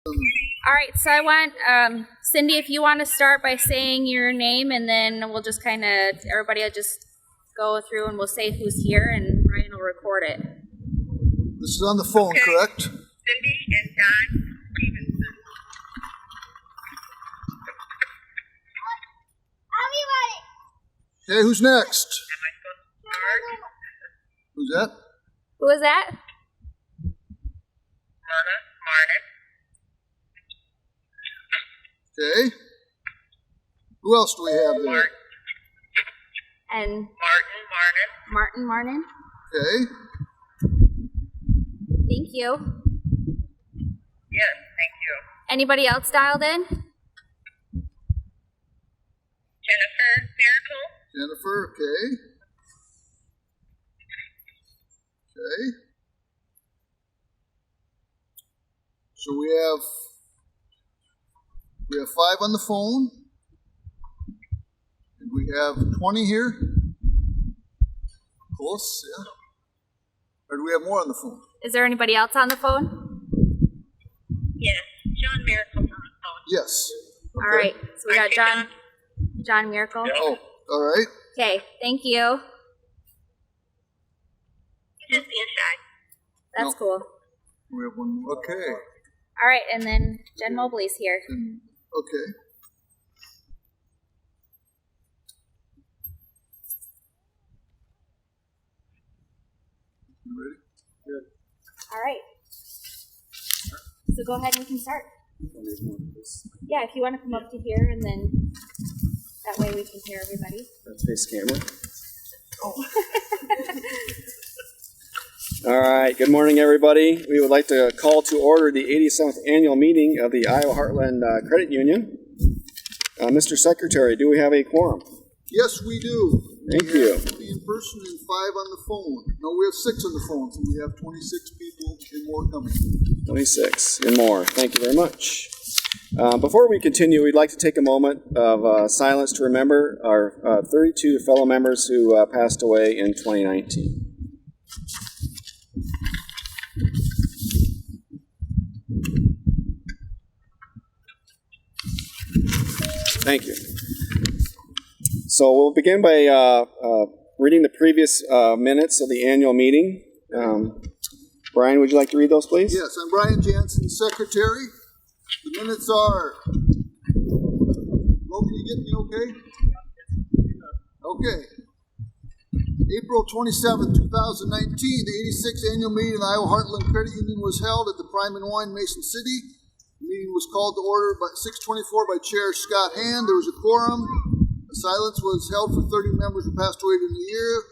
All right, so I want Cindy, if you want to start by saying your name, and then we'll just everybody will just go through and we'll say who's here, and Brian will record it. This is on the phone, okay. Correct? Cindy and Don Stevenson. Okay, who's next? Am I supposed to start? Who's that? Who is that? Martin. Okay. Who else do we have there? And Martin. Okay. Thank you. Yes, thank you. Anybody else dialed in? Jennifer, okay. Okay. So we have 5 on the phone. And we have 20 here. Close, yeah. Or do we have more on the phone? Is there anybody else on the phone? Yes, John Miracle's on the phone. Yes. Okay. All right, so we got John Miracle. Oh, all right. Okay, thank you. Just be inside. That's cool. We have one more. Okay. All right, and then Jen Mobley's here. Okay. You ready? Good. All right. So go ahead and we can start. Yeah, if you want to come up to here, and then that way we can hear everybody. Let's face camera. Oh. All right, good morning, everybody. We would like to call to order the 87th annual meeting of the Iowa Heartland Credit Union. Mr. Secretary, do we have a quorum? Yes, we do. Thank you. 3 in person and 5 on the phone. No, we have 6 on the phone, so we have 26 people and more coming. 26 and more. Thank you very much. Before we continue, we'd like to take a moment of silence to remember our 32 fellow members who passed away in 2019. Thank you. So we'll begin by reading the previous minutes of the annual meeting. Brian, would you like to read those, please? Yes, I'm Brian Jansen, Secretary. The minutes are... Logan, you get me okay? Okay. April 27, 2019, the 86th annual meeting of the Iowa Heartland Credit Union was held at the Prime and Wine, Mason City. The meeting was called to order by 6:24 by Chair Scott Hand. There was a quorum. A silence was held for 30 members who passed away during the year.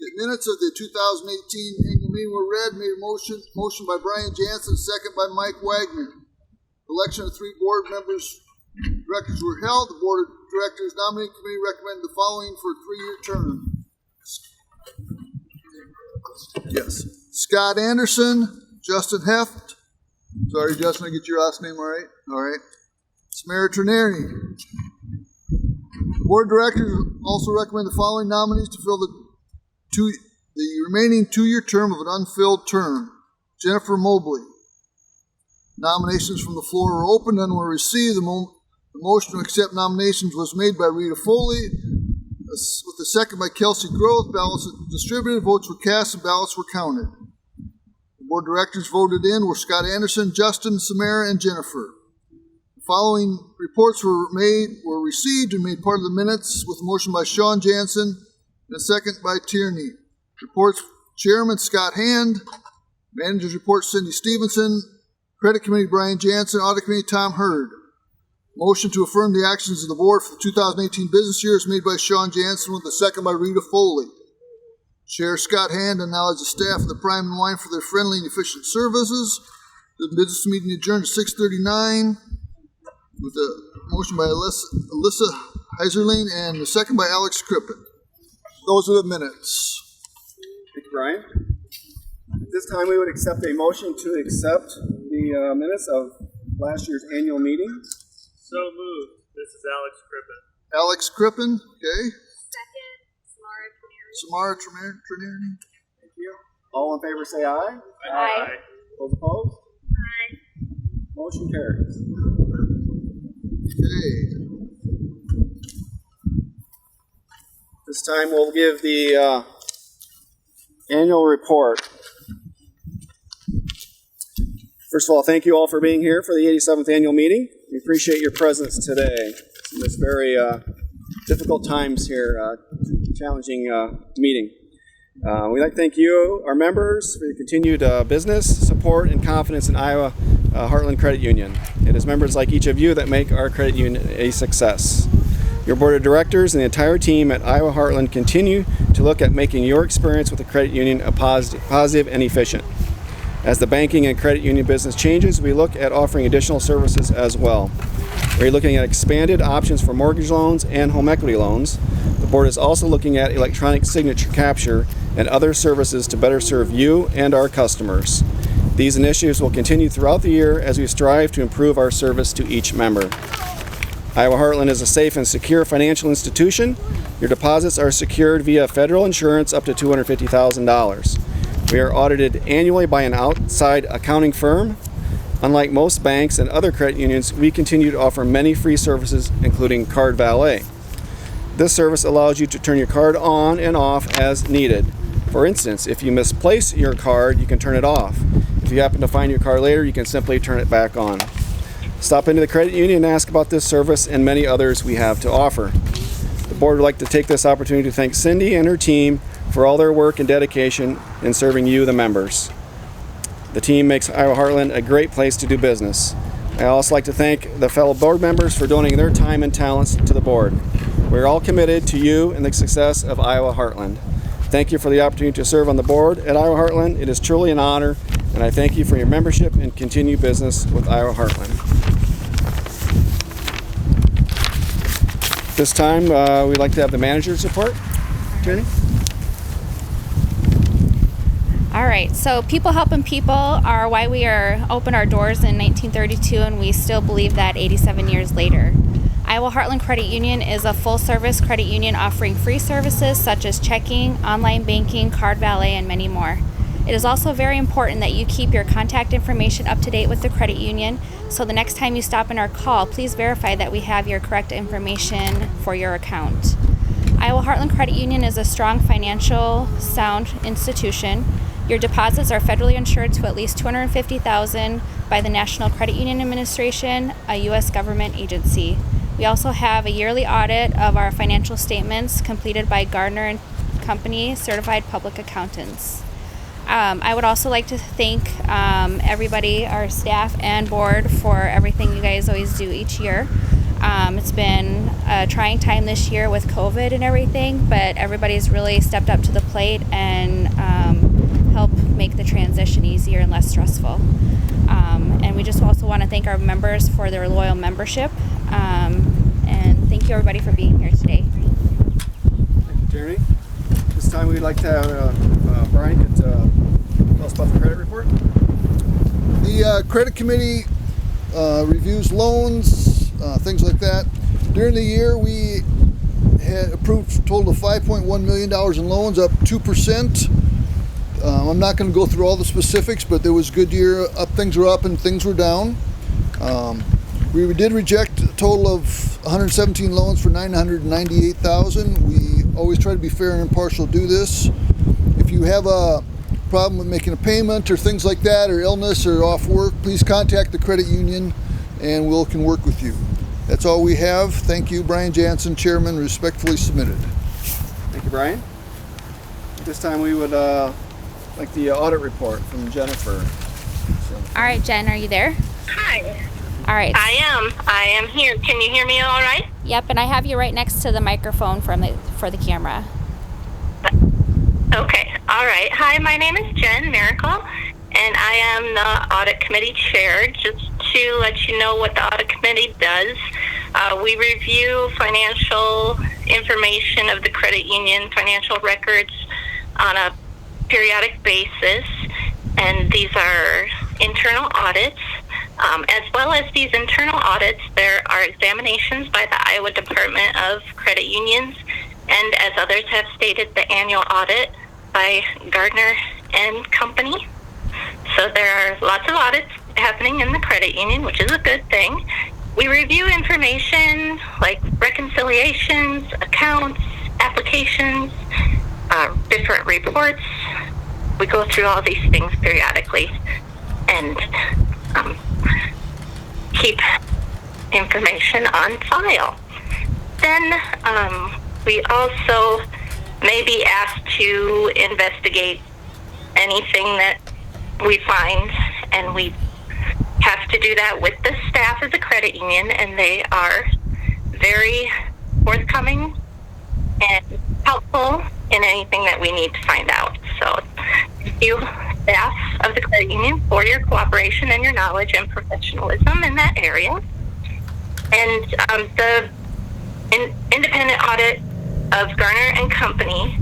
The minutes of the 2018 annual meeting were read. Made a motion by Brian Jansen, second by Mike Wagner. Election of 3 board members, directors were held. The board of directors nominating committee recommended the following for a 3-year term. Yes. Scott Anderson, Justin Heft. Sorry, Justin, I get your last name all right? All right. Samara Trineri. Board of directors also recommend the following nominees to fill the remaining 2-year term of an unfilled term. Jennifer Mobley. Nominations from the floor were open and were received. The motion to accept nominations was made by Rita Foley, with a second by Kelsey Groth. Ballots were distributed, votes were cast, and ballots were counted. The board of directors voted in were Scott Anderson, Justin, Samara, and Jennifer. The following reports were received and made part of the minutes, with a motion by Sean Jansen and a second by Tierney. Reports: Chairman Scott Hand, Manager's report Cindy Stevenson, Credit Committee Brian Jansen, Audit Committee Tom Hurd. Motion to affirm the actions of the board for the 2018 business year is made by Sean Jansen with a second by Rita Foley. Chair Scott Hand acknowledges the staff of the Prime and Wine for their friendly and efficient services. The business meeting adjourned at 6:39 with a motion by Alyssa Heiserling and a second by Alex Crippen. Those are the minutes. Thank you, Brian. At this time, we would accept a motion to accept the minutes of last year's annual meeting. So moved. This is Alex Crippen. Alex Crippen, okay. Second, Samara Trineri. Thank you. All in favor say aye. Aye. Those opposed? Aye. Motion carries. Okay. This time we'll give the annual report. First of all, thank you all for being here for the 87th annual meeting. We appreciate your presence today in this very difficult times here, challenging meeting. We'd like to thank you, our members, for your continued business, support, and confidence in Iowa Heartland Credit Union. It is members like each of you that make our credit union a success. Your board of directors and the entire team at Iowa Heartland continue to look at making your experience with the credit union a positive and efficient. As the banking and credit union business changes, we look at offering additional services as well. We're looking at expanded options for mortgage loans and home equity loans. The board is also looking at electronic signature capture and other services to better serve you and our customers. These initiatives will continue throughout the year as we strive to improve our service to each member. Iowa Heartland is a safe and secure financial institution. Your deposits are secured via federal insurance up to $250,000. We are audited annually by an outside accounting firm. Unlike most banks and other credit unions, we continue to offer many free services, including card valet. This service allows you to turn your card on and off as needed. For instance, if you misplace your card, you can turn it off. If you happen to find your card later, you can simply turn it back on. Stop into the credit union and ask about this service and many others we have to offer. The board would like to take this opportunity to thank Cindy and her team for all their work and dedication in serving you, the members. The team makes Iowa Heartland a great place to do business. I also like to thank the fellow board members for donating their time and talents to the board. We're all committed to you and the success of Iowa Heartland. Thank you for the opportunity to serve on the board at Iowa Heartland. It is truly an honor, and I thank you for your membership and continued business with Iowa Heartland. This time, we'd like to have the manager's report. Jenny? All right, so people helping people are why we are opened our doors in 1932, and we still believe that 87 years later. Iowa Heartland Credit Union is a full-service credit union offering free services such as checking, online banking, card valet, and many more. It is also very important that you keep your contact information up to date with the credit union, so the next time you stop in or call, please verify that we have your correct information for your account. Iowa Heartland Credit Union is a strong financial sound institution. Your deposits are federally insured to at least $250,000 by the National Credit Union Administration, a U.S. government agency. We also have a yearly audit of our financial statements completed by Gardner & Company certified public accountants. I would also like to thank everybody, our staff and board, for everything you guys always do each year. It's been a trying time this year with COVID and everything, but everybody's really stepped up to the plate and helped make the transition easier and less stressful. And we just also want to thank our members for their loyal membership. And thank you everybody for being here today. Thank you, Jeremy. This time we'd like to have Brian tell us about the credit report. The credit committee reviews loans, things like that. During the year, we had approved a total of $5.1 million in loans, up 2%. I'm not going to go through all the specifics, but there was a good year. Things were up and things were down. We did reject a total of 117 loans for $998,000. We always try to be fair and impartial, do this. If you have a problem with making a payment or things like that, or illness or off work, please contact the credit union and we can work with you. That's all we have. Thank you, Brian Jansen, Chairman, respectfully submitted. Thank you, Brian. At this time we would like the audit report from Jennifer. All right, Jen, are you there? Hi. All right. I am here. Can you hear me all right? Yep, and I have you right next to the microphone for the camera. Okay. All right. Hi, my name is Jen Miracle, and I am the audit committee chair. Just to let you know what the audit committee does, we review financial information of the credit union, financial records on a periodic basis, and these are internal audits. As well as these internal audits, there are examinations by the Iowa Department of Credit Unions, and as others have stated, the annual audit by Gardner & Company. So there are lots of audits happening in the credit union, which is a good thing. We review information like reconciliations, accounts, applications, different reports. We go through all these things periodically and keep information on file. Then we also may be asked to investigate anything that we find, and we have to do that with the staff of the credit union, and they are very forthcoming and helpful in anything that we need to find out. So thank you, staff of the credit union, for your cooperation and your knowledge and professionalism in that area. And the independent audit of Garner and Company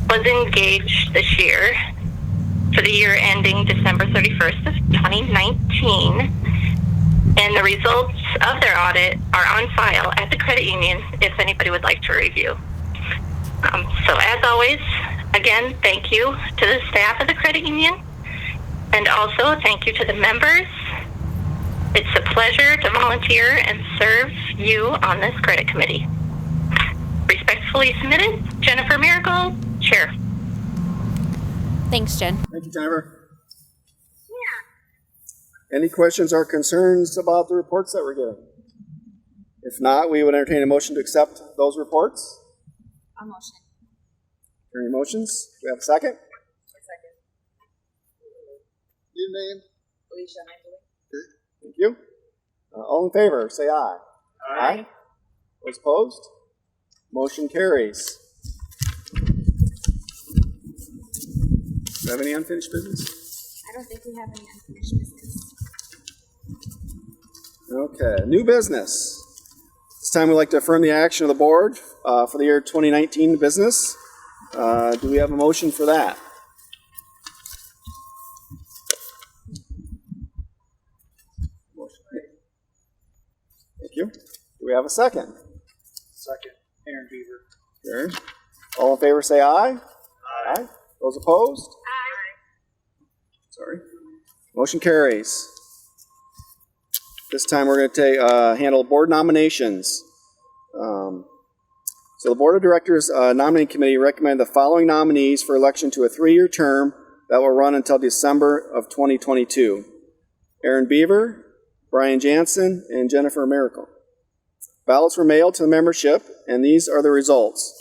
was engaged this year for the year ending December 31st of 2019. And the results of their audit are on file at the credit union if anybody would like to review. So as always, again, thank you to the staff of the credit union, and also thank you to the members. It's a pleasure to volunteer and serve you on this credit committee. Respectfully submitted, Jennifer Miracle, Chair. Thanks, Jen. Thank you, Jennifer. Any questions or concerns about the reports that we're getting? If not, we would entertain a motion to accept those reports. A motion. Any motions? Do we have a second? Second. Your name? Alicia. Thank you. All in favor, say aye. Aye. Those opposed? Motion carries. Do you have any unfinished business? I don't think we have any unfinished business. Okay, new business. This time we'd like to affirm the action of the board for the year 2019 business. Do we have a motion for that? Motion. Thank you. Do we have a second? Second, Aaron Beaver. Sure. All in favor say aye. Aye. Those opposed? Aye. Sorry. Motion carries. This time we're going to handle board nominations. So the Board of Directors Nominating Committee recommend the following nominees for election to a 3-year term that will run until December of 2022. Aaron Beaver, Brian Jansen, and Jennifer Miracle. Ballots were mailed to the membership, and these are the results.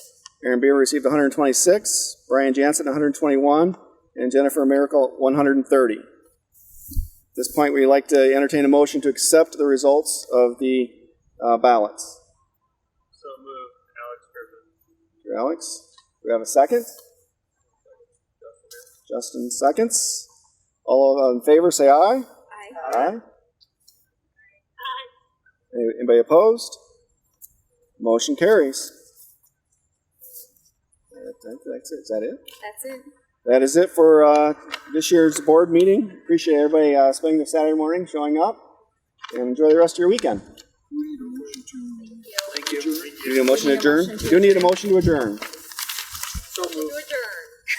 Aaron Beaver received 126, Brian Jansen 121, and Jennifer Miracle 130. At this point, we'd like to entertain a motion to accept the results of the ballots. So moved, Alex Griffin. Thank you, Alex. Do we have a second? Justin seconds. All in favor, say aye. Aye. Aye. Anybody opposed? Motion carries. That's it. Is that it? That's it. That is it for this year's board meeting. Appreciate everybody spending the Saturday morning showing up, and enjoy the rest of your weekend. We need a motion to Thank you. You need a motion to adjourn? You do need a motion to adjourn. So moved.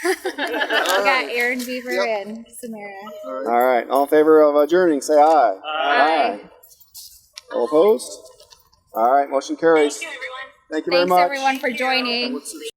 We got Aaron Beaver Yep. and Samara. All right. All in favor of adjourning, say aye. Aye. All opposed? All right. Motion carries. Thank you, everyone. Thank you very Thanks, much. everyone, for joining. what's this?